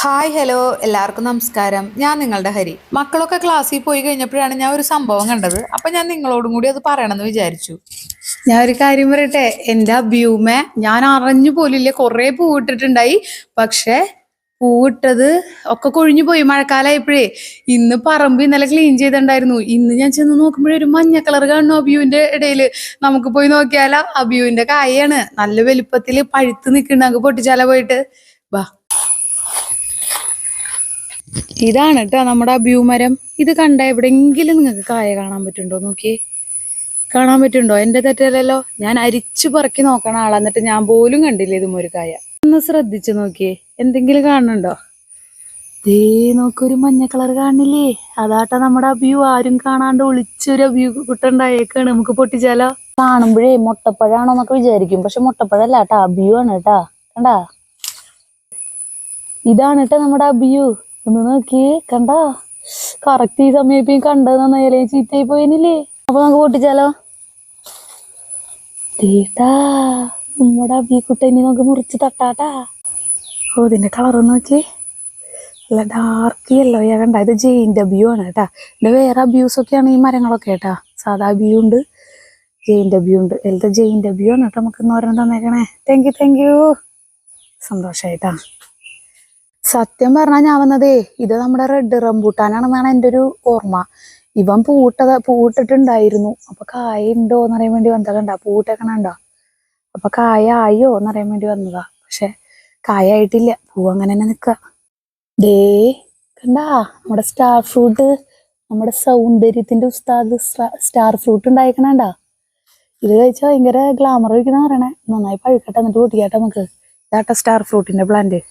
Hi hello എല്ലാവർക്കും നമസ്കാരം. ഞാൻ നിങ്ങളുടെ ഹരി. മക്കളൊക്കെ ക്ലാസ്സിൽ പോയി കഴിഞ്ഞപ്പോഴാണ് ഞാൻ ഒരു സംഭവം കണ്ടത്. അപ്പൊ ഞാൻ നിങ്ങളോടും കൂടി അത് പറയണമെന്ന് വിചാരിച്ചു. ഞാൻ ഒരു കാര്യം പറയട്ടെ, എന്റെ അഭ്യൂമെ ഞാൻ അറിഞ്ഞു പോലില്ല. കുറെ പൂവിട്ടിട്ടുണ്ടായി, പക്ഷെ പൂവിട്ടത് ഒക്കെ കൊഴിഞ്ഞു പോയി മഴക്കാലമായപ്പോഴേ. ഇന്ന് പറമ്പ് ഇന്നലെ ക്ലീൻ ചെയ്തിട്ടുണ്ടായിരുന്നു. ഇന്ന് ഞാൻ ചെന്ന് നോക്കുമ്പോഴേ ഒരു മഞ്ഞ കളർ കാണുന്നു അഭ്യൂവിന്റെ ഇടയില്. നമുക്ക് പോയി നോക്കിയാലോ? അഭ്യൂവിന്റെ കായാണ് നല്ല വലുപ്പത്തില് പഴുത്ത് നിൽക്കുന്നുണ്ട്. നമുക്ക് പൊട്ടിച്ചാലോ പോയിട്ട്? വാ, ഇതാണ് കേട്ടോ നമ്മുടെ അഭ്യൂമരം. ഇത് കണ്ട എവിടെങ്കിലും നിങ്ങൾക്ക് കായ കാണാൻ പറ്റുണ്ടോ? നോക്കിയേ, കാണാൻ പറ്റുണ്ടോ? എന്റെ തെറ്റല്ലല്ലോ. ഞാൻ അരിച്ചു പറക്കി നോക്കണ ആളാ, എന്നിട്ട് ഞാൻ പോലും കണ്ടില്ല ഇതും ഒരു കായ. ഒന്ന് ശ്രദ്ധിച്ചു നോക്കിയേ, എന്തെങ്കിലും കാണുന്നുണ്ടോ? ദേ നോക്കൊരു മഞ്ഞ കളർ കാണില്ലേ? അതാട്ടാ നമ്മുടെ അഭ്യൂ. ആരും കാണാണ്ട് ഒളിച്ചൊരു അഭ്യൂ കുട്ടുണ്ടായേക്കാണ്. നമുക്ക് പൊട്ടിച്ചാലോ? കാണുമ്പോഴേ മുട്ടപ്പഴാണോന്നൊക്കെ വിചാരിക്കും, പക്ഷെ മുട്ടപ്പഴല്ല കേട്ടാ, അഭ്യൂ ആണ് കേട്ടാ. കണ്ടാ, ഇതാണ് കേട്ടോ നമ്മുടെ അഭ്യൂ. ഒന്ന് നോക്കിയേ, കണ്ടാ? കറക്റ്റ് ഈ സമയത്ത് കണ്ടത് നന്നായാലേ, ചീത്തയായി പോയനില്ലേ? അപ്പൊ നമുക്ക് പൊട്ടിച്ചാലോ? തീട്ടാ, നമ്മുടെ അബിക്കുട്ടനെ നമുക്ക് മുറിച്ച് തട്ടാട്ടാ. ഓ, ഇതിന്റെ കളർ നോക്കി, നല്ല ഡാർക്ക് യെല്ലോയാ. കണ്ട, ഇത് ജെയിന്റ് അബിയു ആണ് കേട്ടാ. ഇത് വേറെ അബ്യൂസ് ഒക്കെയാണ് ഈ മരങ്ങളൊക്കെ കേട്ടാ. സാധാ അബിയു ഉണ്ട്, ജെയിന്റ് അബിയു ഉണ്ട്. ഇതിലത്തെ ജെയിന്റ് അബിയു ആണ് കേട്ടോ. നമുക്ക് ഇന്ന് ഓരോന്ന് തന്നേക്കണേ. Thank you. സന്തോഷായിട്ടാ. സത്യം പറഞ്ഞാൽ ഞാൻ വന്നതേ, ഇത് നമ്മുടെ റെഡ് റംബൂട്ടാനാണെന്നാണ് എൻ്റെ ഒരു ഓർമ്മ. ഇവൻ പൂവിട്ടിട്ടുണ്ടായിരുന്നു. അപ്പൊ കായ ഉണ്ടോ എന്നറിയാൻ വേണ്ടി വന്നതാ. കണ്ട, പൂവിട്ടേക്കണുണ്ടോ? അപ്പൊ കായ ആയോ എന്നറിയാൻ വേണ്ടി വന്നതാ. പക്ഷെ കായ ആയിട്ടില്ല, പൂ അങ്ങനെ തന്നെ നിക്ക. ദേ കണ്ടാ, നമ്മുടെ സ്റ്റാർ ഫ്രൂട്ട്, നമ്മുടെ സൗന്ദര്യത്തിന്റെ ഉസ്താദ് സ്റ്റാർ ഫ്രൂട്ട് ഉണ്ടായിക്കണണ്ടാ. ഇത് കഴിച്ചാൽ ഭയങ്കര ഗ്ലാമർ ഒഴിക്കുന്ന പറയണേ. നന്നായി പഴുക്കട്ടെ, എന്നിട്ട് പൊട്ടിക്കാട്ടെ നമുക്ക്. ഇതാട്ട സ്റ്റാർ ഫ്രൂട്ടിന്റെ പ്ലാന്റ്.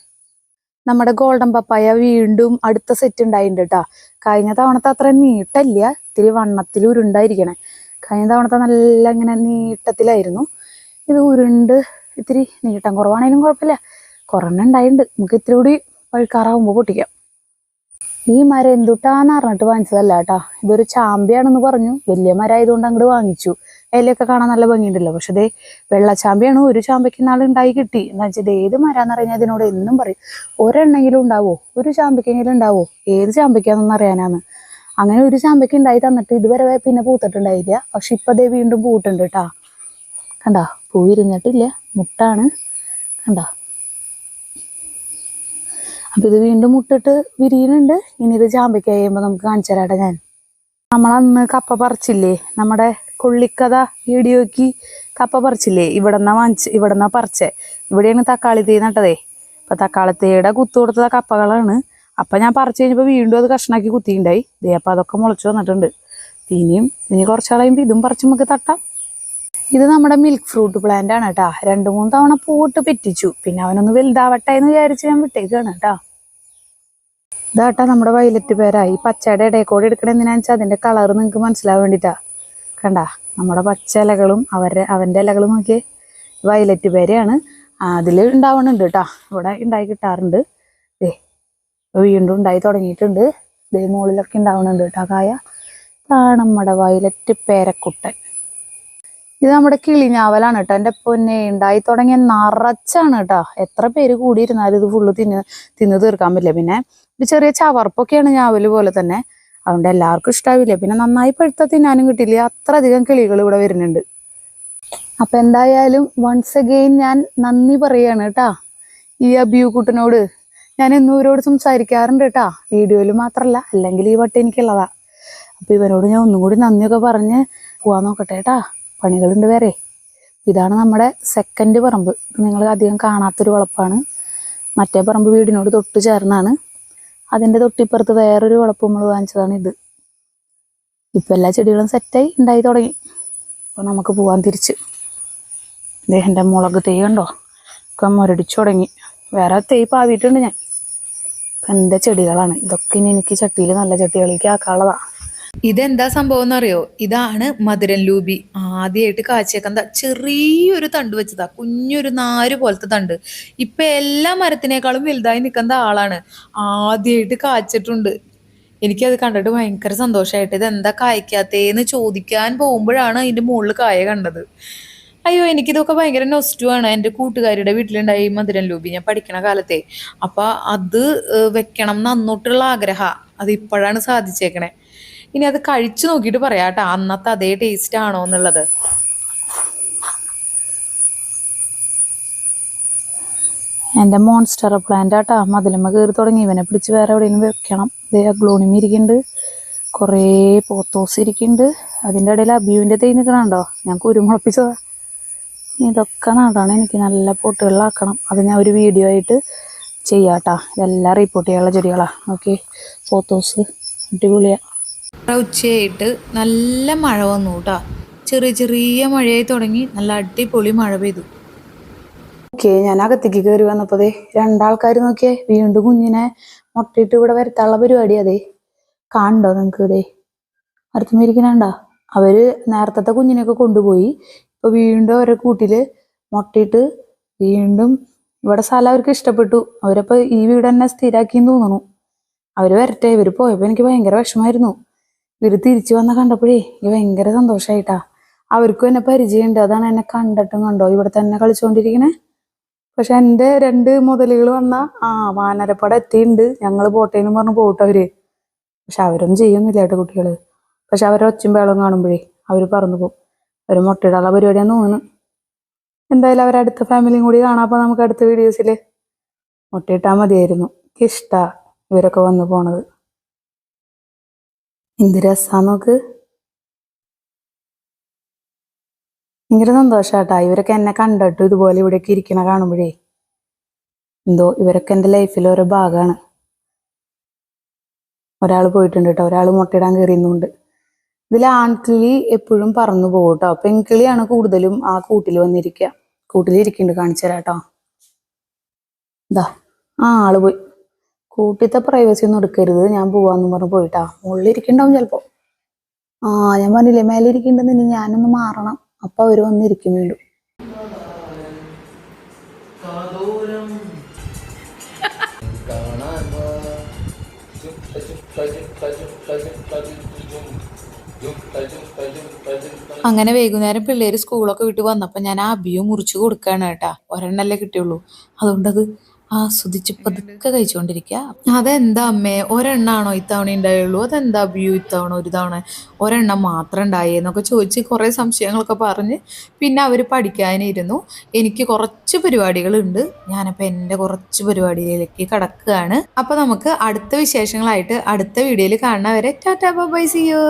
നമ്മുടെ ഗോൾഡൻ പപ്പായ വീണ്ടും അടുത്ത സെറ്റ് ഉണ്ടായിട്ടുണ്ട് കേട്ടാ. കഴിഞ്ഞ തവണത്തെ അത്ര നീട്ടല്ല, ഇത്തിരി വണ്ണത്തിൽ ഉരുണ്ടായിരിക്കണേ. കഴിഞ്ഞ തവണത്തെ നല്ല ഇങ്ങനെ നീട്ടത്തിലായിരുന്നു. ഇത് ഉരുണ്ട് ഇത്തിരി നീട്ടം കുറവാണേലും കുഴപ്പമില്ല, കുറഞ്ഞ ഉണ്ടായിട്ടുണ്ട്. നമുക്ക് ഇത്തിരി കൂടി പഴുക്കാറാവുമ്പോൾ പൊട്ടിക്കാം. ഈ മരം എന്തുട്ടാന്ന് അറിഞ്ഞിട്ട് വാങ്ങിച്ചതല്ല കേട്ടാ. ഇതൊരു ചാമ്പ്യാണെന്ന് പറഞ്ഞു. വലിയ മരം ആയതുകൊണ്ട് അങ്ങോട്ട് വാങ്ങിച്ചു. ഇലയൊക്കെ കാണാൻ നല്ല ഭംഗിയുണ്ടല്ലോ. പക്ഷെ ഇതേ വെള്ളച്ചാമ്പ്യാണ്. ഒരു ചാമ്പയ്ക്ക് നാൾ ഉണ്ടായി കിട്ടി. എന്താ വെച്ചാൽ ഏത് മരാന്ന് അറിഞ്ഞാൽ ഇതിനോട് എന്നും പറയും, ഒരെണ്ണെങ്കിലും ഉണ്ടാവോ, ഒരു ചാമ്പയ്ക്കെങ്കിലും ഉണ്ടാവോ, ഏത് ചാമ്പയ്ക്കാന്നൊന്നും അറിയാനാന്ന്. അങ്ങനെ ഒരു ചാമ്പയ്ക്ക് ഉണ്ടായി തന്നിട്ട് ഇതുവരെ പിന്നെ പൂത്തിട്ടുണ്ടായില്ല. പക്ഷെ ഇപ്പൊ ദേ വീണ്ടും പൂട്ടുണ്ട് കേട്ടാ. കണ്ടാ, പൂ വിരിഞ്ഞിട്ടില്ല, മുട്ടാണ്. കണ്ടാ, അപ്പൊ ഇത് വീണ്ടും മുട്ടിട്ട് വിരിയുന്നുണ്ട്. ഇനി ഇത് ചാമ്പയ്ക്ക് കഴിയുമ്പോ നമുക്ക് കാണിച്ചു തരാട്ടെ ഞാൻ. നമ്മളന്ന് കപ്പ പറിച്ചില്ലേ, നമ്മുടെ കൊള്ളിക്കഥ വീഡിയോക്ക് കപ്പ പറിച്ചില്ലേ, ഇവിടെന്നാ പറിച്ചേ. ഇവിടെയാണ് തക്കാളി തൈ നട്ടതേ. അപ്പൊ തക്കാളി തൈയുടെ കുത്തു കൊടുത്ത കപ്പകളാണ്. അപ്പൊ ഞാൻ പറിച്ചു കഴിഞ്ഞപ്പോ വീണ്ടും അത് കഷ്ണാക്കി കുത്തിണ്ടായി. ദേ അപ്പൊ അതൊക്കെ മുളച്ചു വന്നിട്ടുണ്ട്. ഇനി കുറച്ച് കളയുമ്പോ ഇതും പറിച്ച് നമുക്ക് തട്ടാം. ഇത് നമ്മുടെ മിൽക്ക് ഫ്രൂട്ട് പ്ലാന്റ് ആണ് കേട്ടാ. 2-3 തവണ പൂവിട്ട് പെറ്റിച്ചു. പിന്നെ അവനൊന്ന് വലുതാവട്ടെ എന്ന് വിചാരിച്ച് ഞാൻ വിട്ടേക്കാണ് കേട്ടാ. ഇതാട്ടാ നമ്മുടെ വയലറ്റ് പേര. ഈ പച്ചയുടെ ഇടയക്കോടെ എടുക്കണ എന്തിനാന്ന് വെച്ചാൽ അതിന്റെ കളർ നിങ്ങൾക്ക് മനസ്സിലാവാൻ വേണ്ടിട്ടാ. കണ്ടാ, നമ്മുടെ പച്ച ഇലകളും അവന്റെ ഇലകളും നോക്കിയേ. വയലറ്റ് പേരയാണ്. അതിൽ ഉണ്ടാവണുണ്ട് കേട്ടാ. ഇവിടെ ഉണ്ടായി കിട്ടാറുണ്ട്. ദേ വീണ്ടും ഉണ്ടായി തുടങ്ങിയിട്ടുണ്ട്. ദേ മുകളിലൊക്കെ ഉണ്ടാവണുണ്ട് കേട്ടാ കായ. നമ്മുടെ വയലറ്റ് പേരക്കുട്ടൻ. ഇത് നമ്മുടെ കിളിഞ്ഞാവലാണ് കേട്ടോ. എൻ്റെ പൊന്നെ, ഉണ്ടായി തുടങ്ങിയ നിറച്ചാണ് കേട്ടോ. എത്ര പേര് കൂടിയിരുന്നാലും ഇത് ഫുള്ള് തിന്ന് തീർക്കാൻ പറ്റില്ല. പിന്നെ ഒരു ചെറിയ ചവർപ്പൊക്കെയാണ് ഞാവല് പോലെ തന്നെ. അതുകൊണ്ട് എല്ലാവർക്കും ഇഷ്ടാവില്ല. പിന്നെ നന്നായി പഴുത്ത തിന്നാനും കിട്ടില്ല. അത്ര അധികം കിളികൾ ഇവിടെ വരുന്നുണ്ട്. അപ്പൊ എന്തായാലും വൺസ് അഗെയിൻ ഞാൻ നന്ദി പറയാണ് കേട്ടാ ഈ അബിയു കുട്ടനോട്. ഞാൻ എന്നും ഇവരോട് സംസാരിക്കാറുണ്ട് കേട്ടാ, വീഡിയോയിൽ മാത്രല്ല, അല്ലെങ്കിൽ ഈ വട്ടം എനിക്കുള്ളതാ. അപ്പൊ ഇവരോട് ഞാൻ ഒന്നും കൂടി നന്ദിയൊക്കെ പറഞ്ഞ് പോവാൻ നോക്കട്ടെ കേട്ടാ. പണികളുണ്ട് വേറെ. ഇതാണ് നമ്മുടെ സെക്കൻഡ് പറമ്പ്. ഇത് നിങ്ങൾ അധികം കാണാത്തൊരു വളപ്പാണ്. മറ്റേ പറമ്പ് വീടിനോട് തൊട്ട് ചേർന്നാണ്. അതിൻ്റെ തൊട്ടിപ്പുറത്ത് വേറൊരു വളപ്പ് നമ്മൾ വാങ്ങിച്ചതാണ് ഇത്. ഇപ്പം എല്ലാ ചെടികളും സെറ്റായി ഉണ്ടായി തുടങ്ങി. അപ്പം നമുക്ക് പോവാൻ തിരിച്ച്. എൻ്റെ മുളക് തൈ കണ്ടോ, ഒക്കെ മുരടിച്ചു തുടങ്ങി. വേറെ തൈ പാവിയിട്ടുണ്ട് ഞാൻ. എൻ്റെ ചെടികളാണ് ഇതൊക്കെ. ഇനി എനിക്ക് ചട്ടിയിൽ നല്ല ചട്ടികളിലേക്ക് ആക്കാനുള്ളതാ. ഇതെന്താ സംഭവം എന്നറിയോ? ഇതാണ് മധുരം ലൂബി. ആദ്യമായിട്ട് കാച്ചേക്കന്ത ചെറിയൊരു തണ്ട് വെച്ചതാ, കുഞ്ഞൊരു നാര് പോലത്തെ തണ്ട്. ഇപ്പൊ എല്ലാ മരത്തിനേക്കാളും വലുതായി നിൽക്കുന്ന ആളാണ്. ആദ്യമായിട്ട് കാച്ചിട്ടുണ്ട്. എനിക്കത് കണ്ടിട്ട് ഭയങ്കര സന്തോഷമായിട്ട്. ഇതെന്താ കായ്ക്കാത്തേന്ന് ചോദിക്കാൻ പോകുമ്പോഴാണ് അതിന്റെ മുകളിൽ കായ കണ്ടത്. അയ്യോ എനിക്കിതൊക്കെ ഭയങ്കര നൊസ്റ്റുമാണ്. എൻ്റെ കൂട്ടുകാരിയുടെ വീട്ടിലുണ്ടായി മധുരം ലൂബി ഞാൻ പഠിക്കണ കാലത്തെ. അപ്പൊ അത് വെക്കണം എന്ന് അന്നോട്ടുള്ള ആഗ്രഹ. അത് ഇപ്പോഴാണ് സാധിച്ചേക്കണേ. ഇനി അത് കഴിച്ചു നോക്കിയിട്ട് പറയാട്ടാ അന്നത്തെ അതേ ടേസ്റ്റ് ആണോ എന്നുള്ളത്. എൻ്റെ മോൺസ്റ്റർ പ്ലാന്റ് ആട്ടാ മതിലുമ്മ കയറി തുടങ്ങി. ഇവനെ പിടിച്ച് വേറെ എവിടെയെങ്കിലും വെക്കണം. ഇതേ അഗ്ലോണിമ ഇരിക്കുന്നുണ്ട്, കുറേ പോത്തോസ് ഇരിക്കുന്നുണ്ട്. അതിൻ്റെ ഇടയിൽ അബിയുവിൻ്റെ തൈ നിൽക്കണുണ്ടോ, ഞാൻ കുരുമുളപ്പിച്ചതാ. ഇതൊക്കെ നടണം, എനിക്ക് നല്ല പൊട്ടുകളിലാക്കണം. അത് ഞാൻ ഒരു വീഡിയോ ആയിട്ട് ചെയ്യാട്ടാ. ഇതെല്ലാം റിപ്പോർട്ട് ചെയ്യാനുള്ള ചെടികളാണ്. ഓക്കെ, പോത്തോസ് അടിപൊളിയാ. ഉച്ചയായിട്ട് നല്ല മഴ വന്നു കേട്ടാ. ചെറിയ ചെറിയ മഴയായി തുടങ്ങി. നല്ല അടിപൊളി മഴ പെയ്തു. ഓക്കെ, ഞാൻ അകത്തേക്ക് കയറി വന്നപ്പോഴേ രണ്ടാൾക്കാർ നോക്കിയേ വീണ്ടും കുഞ്ഞിനെ മുട്ടയിട്ട് ഇവിടെ വരുത്താനുള്ള പരിപാടി. അതെ കാണണ്ടോ നിങ്ങൾക്ക്? ഇതേ അടുത്തുമിരിക്കണണ്ട. അവര് നേരത്തെ കുഞ്ഞിനെയൊക്കെ കൊണ്ടുപോയി ഇപ്പൊ വീണ്ടും അവരെ കൂട്ടില് മുട്ടയിട്ട് വീണ്ടും ഇവിടെ സ്ഥലം അവർക്ക് ഇഷ്ടപ്പെട്ടു. അവരപ്പോ ഈ വീട് തന്നെ സ്ഥിരാക്കിന്ന് തോന്നുന്നു. അവര് വരട്ടെ. ഇവര് പോയപ്പോ എനിക്ക് ഭയങ്കര വിഷമായിരുന്നു. ഇവര് തിരിച്ചു വന്ന കണ്ടപ്പോഴേ എനിക്ക് ഭയങ്കര സന്തോഷായിട്ടാ. അവർക്കും എന്നെ പരിചയമുണ്ട്. അതാണ് എന്നെ കണ്ടിട്ടും കണ്ടോ ഇവിടെ തന്നെ കളിച്ചുകൊണ്ടിരിക്കണേ. പക്ഷെ എൻ്റെ 2 മുതലുകൾ വന്ന വാനരപ്പട എത്തിയിട്ടുണ്ട്, ഞങ്ങൾ പോട്ടേന്ന് പറഞ്ഞ് പോട്ടെ അവര്. പക്ഷെ അവരൊന്നും ചെയ്യുന്നില്ല കേട്ടോ കുട്ടികള്. പക്ഷെ അവരെ ഒച്ചയും ബഹളവും കാണുമ്പോഴേ അവര് പറന്നു പോകും. അവര് മുട്ടയിടാനുള്ള പരിപാടിയാന്ന് തോന്നുന്നു. എന്തായാലും അവരടുത്ത ഫാമിലിയും കൂടി കാണാം. അപ്പൊ നമുക്ക് അടുത്ത വീഡിയോസില് മുട്ടയിട്ടാൽ മതിയായിരുന്നു. എനിക്കിഷ്ടാ ഇവരൊക്കെ വന്നു പോണത്. എന്ത് രസാ നോക്ക്. ഭയങ്കര സന്തോഷാട്ടാ. ഇവരൊക്കെ എന്നെ കണ്ടിട്ട് ഇതുപോലെ ഇവിടെയൊക്കെ ഇരിക്കണ കാണുമ്പോഴേ എന്തോ ഇവരൊക്കെ എൻ്റെ ലൈഫിൽ ഓരോ ഭാഗമാണ്. ഒരാൾ പോയിട്ടുണ്ട് കേട്ടോ, ഒരാൾ മുട്ടയിടാൻ കയറിയുന്നുണ്ട്. ഇതിൽ ആൺകിളി എപ്പോഴും പറന്നു പോകും കേട്ടോ. പെൺകിളിയാണ് കൂടുതലും ആ കൂട്ടിൽ വന്നിരിക്കുക. കൂട്ടിലിരിക്കുന്നുണ്ട്, കാണിച്ചു തരാം കേട്ടോ. ഇതാ ആള് പോയി. കൂട്ടിത്തെ പ്രൈവസി ഒന്നും എടുക്കരുത്, ഞാൻ പോവാന്ന് പറഞ്ഞ് പോയിട്ടാ. മുകളിൽ ഇരിക്കണ്ടാവും ചിലപ്പോ. ഞാൻ പറഞ്ഞില്ലേ മേലെ ഇരിക്കണ്ടെന്ന്. ഞാനൊന്ന് മാറണം, അപ്പൊ അവര് വന്നിരിക്കും വീണ്ടും. അങ്ങനെ വൈകുന്നേരം പിള്ളേര് സ്കൂളൊക്കെ വിട്ട് വന്നപ്പോ ഞാൻ ആ അബിയും മുറിച്ച് കൊടുക്കാണ് കേട്ടാ. ഒരെണ്ണല്ലേ കിട്ടിയുള്ളൂ, അതുകൊണ്ടത് ആസ്വദിച്ച് പതുക്കെ കഴിച്ചുകൊണ്ടിരിക്കുക. അതെന്താ അമ്മേ ഒരെണ്ണാണോ ഇത്തവണ ഉണ്ടായുള്ളൂ? അതെന്താ അബിയു ഇത്തവണ ഒരു തവണ ഒരെണ്ണം മാത്രം ഉണ്ടായേ എന്നൊക്കെ ചോദിച്ച് കുറെ സംശയങ്ങളൊക്കെ പറഞ്ഞ് പിന്നെ അവര് പഠിക്കാനിരുന്നു. എനിക്ക് കുറച്ച് പരിപാടികളുണ്ട്. ഞാനപ്പോ എൻ്റെ കുറച്ച് പരിപാടിയിലേക്ക് കടക്കുകയാണ്. അപ്പൊ നമുക്ക് അടുത്ത വിശേഷങ്ങളായിട്ട് അടുത്ത വീഡിയോയിൽ കാണുന്നവരെ ടാറ്റാ ബൈ സീ യു.